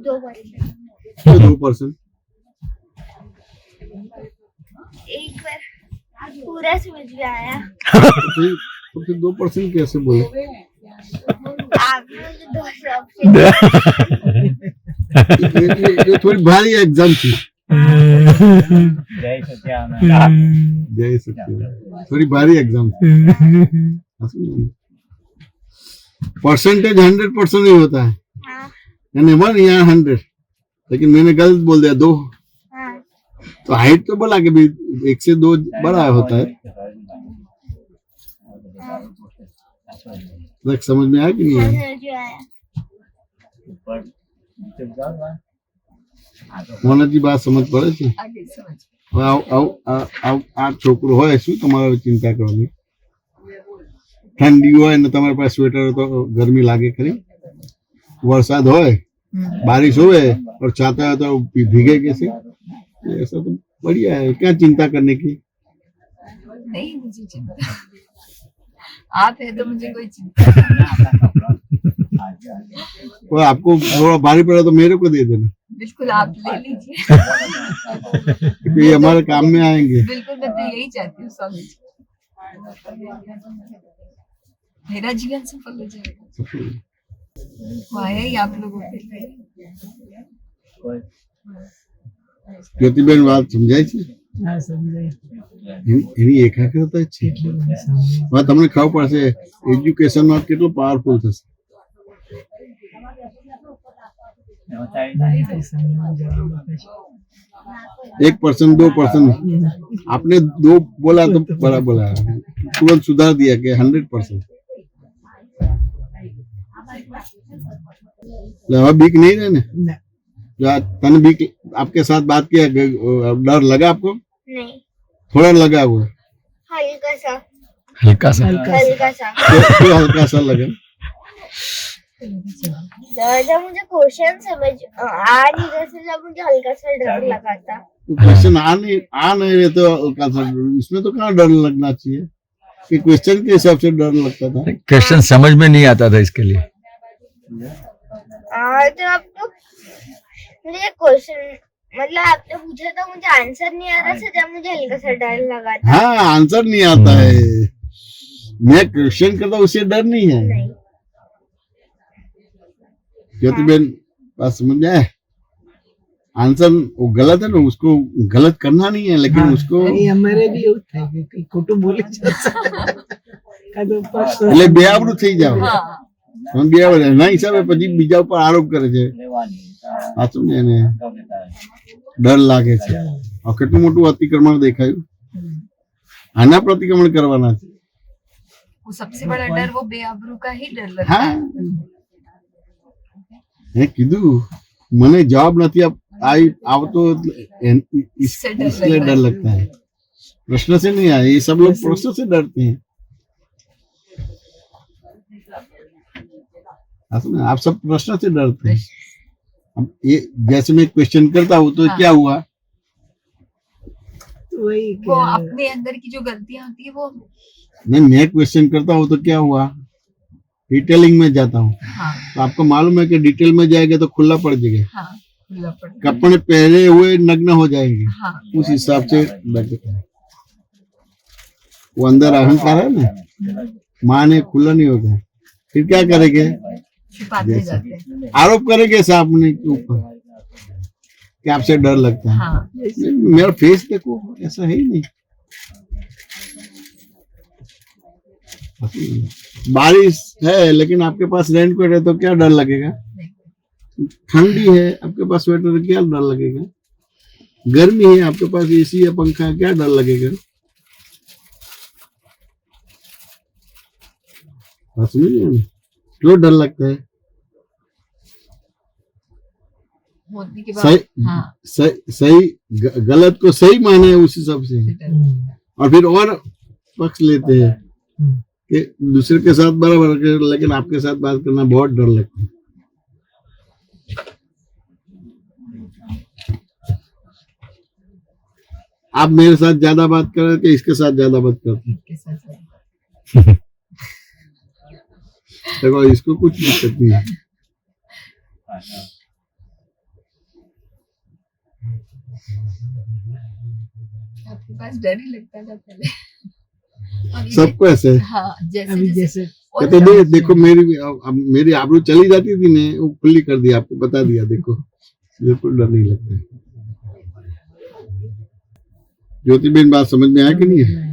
2%। क्यों 2%? एक बार पूरा समझ में आया। तो फिर 2% कैसे बोले? आपने मुझे 2 ऑप्शन ये थोड़ी भारी एग्जाम थी। जय सत्यानारायण। जय सत्यानारायण। थोड़ी भारी एग्जाम थी। परसेंटेज 100% ही होता है, हाँ, यानी 1 या 100, लेकिन मैंने गलत बोल दिया 2। हाँ, तो हाइट तो बोला कि भी 1 से 2 बड़ा होता है। लग समझ में आया कि नहीं आया? समझ में आया। મોનાજી બાત સમજ પડે છે? आगे समझ। આ છોકરો હોય શું તમારે ચિંતા કરવાની? ઠંડી હોય ને તમારી પાસે સ્વેટર હોય તો ગરમી લાગે ખરી? વરસાદ હોય, बारिश होए और छाता है तो भीगे कैसे? ऐसा तो बढ़िया है, क्या चिंता करने की? नहीं मुझे चिंता, आप है तो मुझे कोई चिंता नहीं। और आपको थोड़ा भारी पड़ा तो मेरे को दे देना, बिल्कुल आप ले लीजिए। क्योंकि ये हमारे काम में आएंगे। बिल्कुल मैं तो यही चाहती हूँ स्वामी जी, मेरा जीवन सफल हो जाएगा। वो आया ही आप लोगों के लिए। જ્યોતિબેન વાત સમજાય છે? હા સમજાય. એની એકાગ્રતા જ છે. હવે તમને ખબર પડશે એજ્યુકેશનમાં કેટલું પાવરફુલ થશે. માહિતી સમજવા જવાનું થશે. 1%, 2%, आपने 2 बोला तो बड़ा बोला, तुरंत सुधार दिया कि 100%। હવે બીક नहीं रहने ના तने बीक आपके साथ बात किया, डर लगा आपको? नहीं, थोड़ा लगा हुआ? हल्का सा, हल्का सा हल्का सा। क्यों हल्का सा लगा? जब मुझे क्वेश्चन समझ आ नहीं रहे थे, जब मुझे हल्का सा डर लगा था। क्वेश्चन आ नहीं रहे तो हल्का सा डर, इसमें तो कहाँ डर लगना चाहिए कि क्वेश्चन के हिसाब से डर लगता था। क्वेश्चन समझ में नहीं आता था इसके लिए। तो अब तो मुझे क्वेश्चन मतलब आपने पूछा था, मुझे आंसर नहीं आ रहा था, जब मुझे हल्का सा डर लगा था। हाँ, आंसर नहीं आता है, मैं क्वेश्चन करता हूँ, उससे डर नहीं है। नहीं, ज्योति बेन बात समझ में आए? आंसर वो गलत है ना, उसको गलत करना नहीं है, लेकिन उसको અહીં અમારે બી એવું થાય કે કઈ ખોટું બોલી જશે કાં તો પ્રશ્ન એટલે બેઆબરૂ થઈ જાવ, તમે બેઆબરૂ એના હિસાબે પછી બીજા ઉપર આરોપ કરે છે, સાચું ને? એને ડર લાગે છે, આ કેટલું મોટું અતિક્રમણ દેખાયું, આના પ્રતિક્રમણ કરવાના છે। वो सबसे बड़ा डर वो बेआबरू का ही डर लगता હા, है। મેં કીધું મને જવાબ નથી આવતો, इससे डर इसलिए लगता डर है। लगता है, प्रश्न से नहीं आया, ये सब लोग प्रश्न से डरते हैं। आप सब प्रश्न से डरते हैं। अब ये जैसे मैं क्वेश्चन करता हूँ तो हाँ। क्या हुआ, વહી वो કે अपने अंदर की जो गलतियां होती है वो मैं क्वेश्चन करता हूँ तो क्या हुआ, डिटेलिंग में जाता हूँ, हाँ तो आपको मालूम है कि डिटेल में जाएगा तो खुला पड़ जाएगा, हाँ खुला पड़ता है। कपड़े पहने हुए नग्न हो जाएंगे, हाँ उस हिसाब से बैठे। वो अंदर अहंकार है ना, माने खुला नहीं होता है, फिर क्या करेंगे, छुपाते जाते हैं। आरोप करेंगे सामने के ऊपर कि आपसे डर लगता है। हाँ मेरा फेस देखो, ऐसा है ही नहीं। बारिश है लेकिन आपके पास रेनकोट है तो क्या डर लगेगा, ठंडी है आपके पास स्वेटर है क्या डर लगेगा, गर्मी है आपके पास एसी या पंखा है क्या डर लगेगा, बात समझिए ना? क्यों डर लगता है? मोदी के सही बाद हाँ सही गलत को सही माने उस हिसाब से, और फिर और पक्ष लेते हैं कि दूसरे के साथ बराबर कर, लेकिन आपके साथ बात करना बहुत डर लगता है। आप मेरे साथ ज्यादा बात कर रहे थे, इसके साथ ज्यादा बात करते हैं। के साथ देखो इसको कुछ दिक्कत नहीं है, आपके पास डर ही लगता था पहले। और ये सबको ऐसे है। हाँ जैसे अभी जैसे जैसे और तो देखो मेरी आबरू चली जाती थी ने, वो खुली कर दिया, आपको बता दिया, देखो बिल्कुल डर नहीं लगता है। ज्योतिबेन बात समझ में आया कि नहीं है?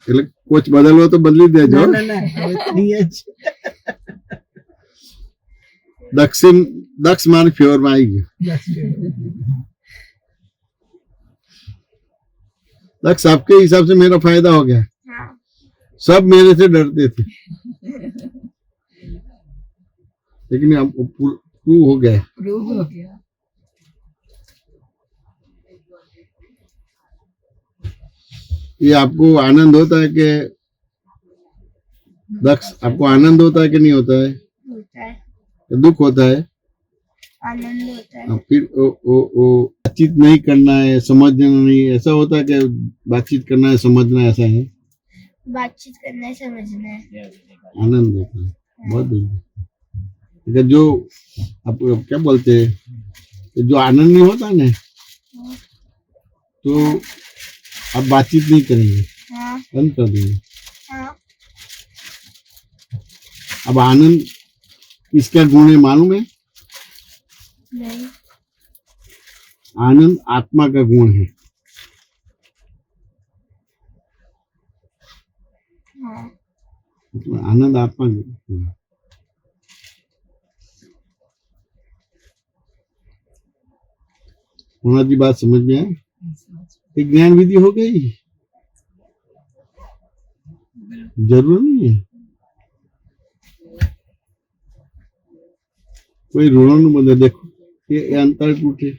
એટલે કોચ બદલવો તો બદલી દેજો। ના ના હવે ક્લિયર છે દક્ષ મારી ફેવર માં આવી ગયો। બસ दक्ष आपके हिसाब से मेरा फायदा हो गया, हाँ सब मेरे से डरते थे लेकिन अब प्रूव हो गया। प्रूव हो गया। ये आपको आनंद होता है कि दक्ष, आपको आनंद होता है कि नहीं होता है, होता है, दुख होता है, आनंद होता है। फिर वो बातचीत नहीं करना है, समझना नहीं, ऐसा होता है कि बातचीत करना है, समझना ऐसा है, बातचीत करना है, समझना है। आनंद होता है बहुत अगर जो आप क्या बोलते हैं, जो आनंद नहीं होता ना तो आप बातचीत नहीं करेंगे, हाँ बंद कर देंगे। हाँ अब आनंद किसका गुण है मालूम है? नहीं, आनंद आत्मा का गुण है। हाँ मतलब आनंद आत्मा का गुण है। पूर्णा जी बात समझ में आई? एक ज्ञान विधि हो गई, जरूर नहीं है कोई ऋणों नु बंधे। देखो ये अंतर टूटे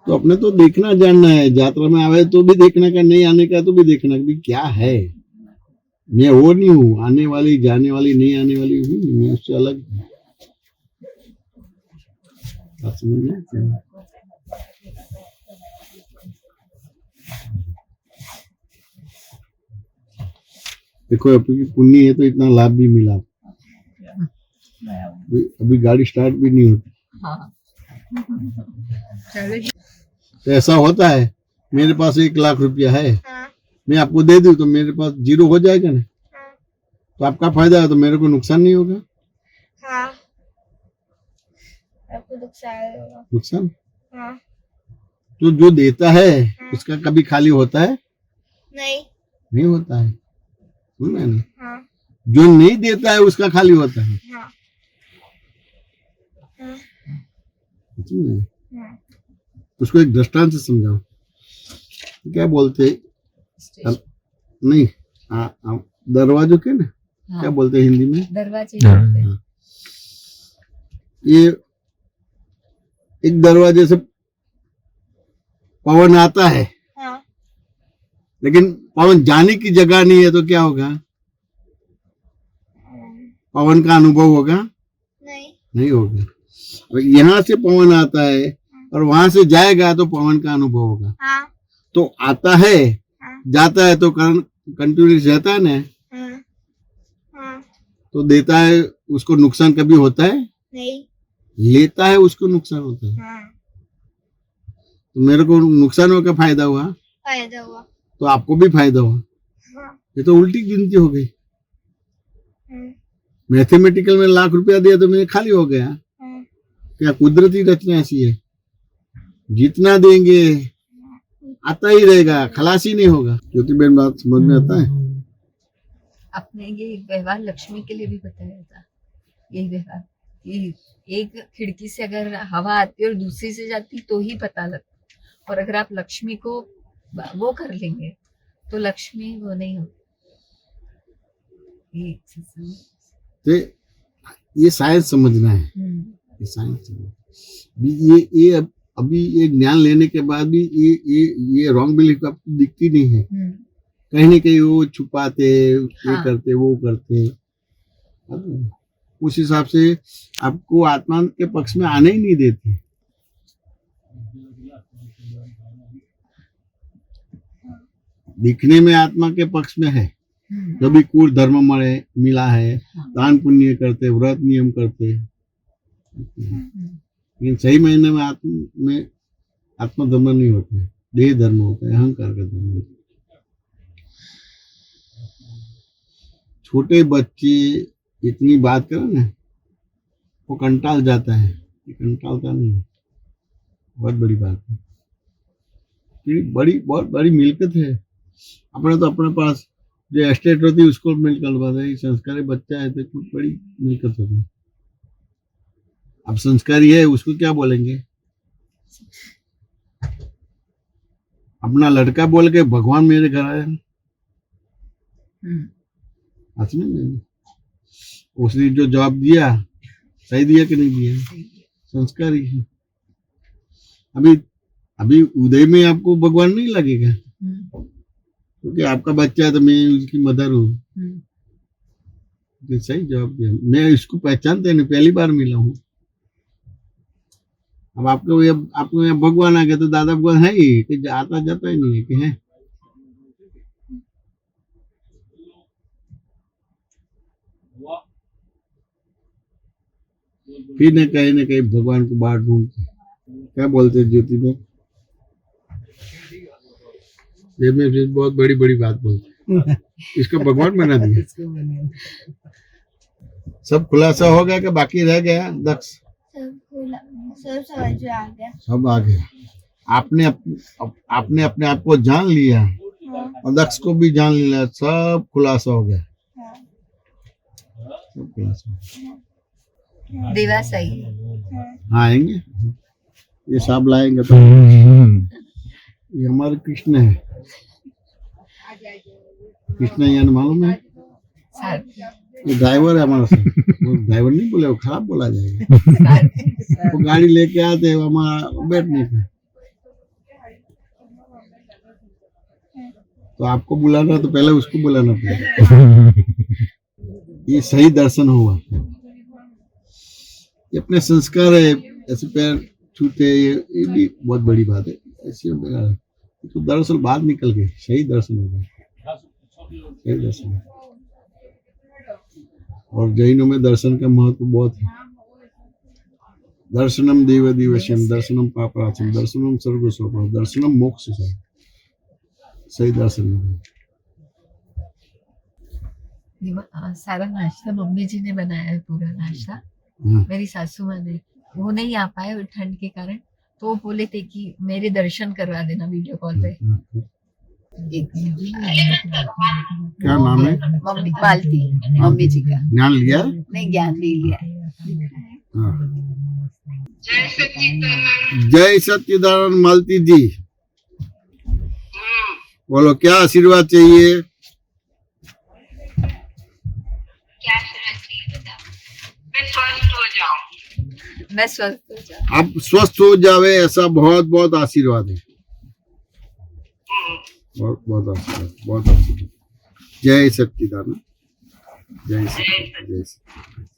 तो अपने तो देखना जानना है। यात्रा में आवे तो भी देखने का, नहीं आने का तो भी देखना कि क्या है। मैं वो नहीं हूँ, आने वाली जाने वाली नहीं आने वाली हूँ, मैं उससे अलग हूँ। बात समझ में आती है? देखो अभी पुण्य है तो इतना लाभ भी मिला। अभी गाड़ी स्टार्ट भी नहीं होती। हाँ चलो तो ऐसा होता है, मेरे पास 1 लाख रुपया है, हाँ मैं आपको दे दूं तो मेरे पास 0 हो जाएगा ना। हाँ तो आपका फायदा है तो मेरे को नुकसान नहीं होगा। हाँ आपको नुकसान होगा। नुकसान हाँ तो जो देता है उसका कभी खाली होता है? नहीं। नहीं होता है। सुन रहे हैं ना? हाँ जो नहीं देता है उसका खाली होता है। हाँ हाँ समझ रहे हैं? हाँ उसको एक दृष्टांत से समझाओ। क्या बोलते नहीं दरवाजों के ना, क्या बोलते हैं हिंदी में? दरवाजे हाँ। बोलते हैं। ये एक दरवाजे से पवन आता है, हाँ लेकिन पवन जाने की जगह नहीं है तो क्या होगा? पवन का अनुभव होगा? नहीं। नहीं होगा। और यहाँ से पवन आता है और वहां से जाएगा तो पवन का अनुभव होगा। हाँ तो आता है हाँ जाता है तो कंटिन्यूस रहता है ना। हाँ हाँ तो देता है उसको नुकसान कभी होता है? नहीं। लेता है उसको नुकसान होता है। हाँ तो मेरे को नुकसान होकर फायदा हुआ फायदा हुआ। तो आपको भी फायदा हुआ। हाँ ये तो उल्टी गिनती हो गई। हाँ मैथमेटिकल में 1 लाख रुपया दिया तो मेरे खाली हो गया। हाँ क्या कुदरती रचना ऐसी है? जितना देंगे आता ही रहेगा, खलासी नहीं होगा। ज्योतिबेन बात समझ में आता है? अपने ये व्यवहार लक्ष्मी के लिए भी बताया था। यही व्यवहार कि एक खिड़की से अगर हवा आती और दूसरी से जाती तो ही पता लगता, और अगर आप लक्ष्मी को वो कर लेंगे तो लक्ष्मी वो नहीं होती। तो ये साइंस समझना है। ये साइंस समझना। ये अभी ये ज्ञान लेने के बाद भी ये रॉन्ग बिलीफ आपको दिखती नहीं है। कहीं ना कहीं वो छुपाते, ये हाँ। करते, वो करते। उस हिसाब से आपको आत्मा के पक्ष में आने ही नहीं देते। दिखने में आत्मा के पक्ष में है, कभी कुल धर्म मिला है, दान पुण्य करते, व्रत नियम करते, लेकिन सही महीने में आत्मधर्म नहीं होते, देह धर्म होता है, अहंकार का धर्म होता है। छोटे बच्चे इतनी बात करें ना, वो कंटाल जाता है, ये कंटालता नहीं है। बहुत बड़ी बात है। बहुत बड़ी मिलकत है। अपने तो अपने पास जो एस्टेट होती है उसको मिलकर बात है। संस्कारी बच्चा है तो कुछ बड़ी मिलकत होती है। अब संस्कारी है उसको क्या बोलेंगे? अपना लड़का बोल के भगवान मेरे घर आया, नहीं, उसने जो जवाब दिया सही दिया कि नहीं दिया? संस्कारी है। अभी उदय में आपको भगवान नहीं लगेगा, क्योंकि आपका बच्चा है तो मैं उसकी मदर हूँ। सही जवाब दिया। मैं इसको पहचानते नहीं, पहली बार मिला हूँ। अब आपको यहाँ भगवान आ गया तो दादा भगवान है ही कि आता जाता ही नहीं है कि है। फिर न कहीं भगवान को बाहर ढूंढते। क्या बोलते हैं ज्योति में? ये में फिर बहुत बड़ी बड़ी बात बोलते। इसको भगवान बना दिया। सब खुलासा हो गया कि बाकी रह गया दक्ष? सब समझ में आ गया। सब आ गया। आपने अपने आप को जान लिया और दक्ष को भी जान लिया, सब खुलासा हो गया। सब खुलासा। देवास आई हाँ आएंगे, ये साहब लाएंगे तो। ये हमारे कृष्ण है, कृष्ण यानी मालूम है, सारथी ये ड्राइवर है हमारा साथ। वो ड्राइवर नहीं बोले, वो खराब बोला जाएगा। सारथी। वो गाड़ी लेके आते वो हमारा बैठने का। तो आपको बुलाना तो पहले उसको बुलाना पड़ेगा। ये सही दर्शन हुआ, ये अपने संस्कार है, ऐसे पैर छूते ये भी बहुत बड़ी बात है। ऐसे तो दरअसल बाद निकल गए, सही दर्शन हो गए, सही दर्शन। और जैनों में दर्शन का महत्व बहुत है। दर्शनम देव दिवश्यम, दर्शनम पापराचम, दर्शनम सर्वस्वम, दर्शनम मोक्ष। सही दर्शन हो गए। सारा नाश्ता मम्मी जी ने बनाया है, पूरा नाश्ता। हाँ। मेरी सासू माँ ने, वो नहीं आ पाए ठंड के कारण, तो वो बोले थे कि मेरे दर्शन करवा देना वीडियो कॉल पे। क्या नाम है? मम्मी मालती, मम्मी जी का। ज्ञान लिया? नहीं, ज्ञान नहीं लिया है। हाँ। जय सच्चिदानंद मालती जी, बोलो क्या आशीर्वाद चाहिए? मैं स्वस्थ हो जाऊं। आप स्वस्थ हो जावे, ऐसा बहुत बहुत आशीर्वाद है। बहुत बहुत आशीर्वाद, बहुत आशीर्वाद। जय सच्चिदानंद, जय सच्चिदानंद, जय सच्चिदानंद।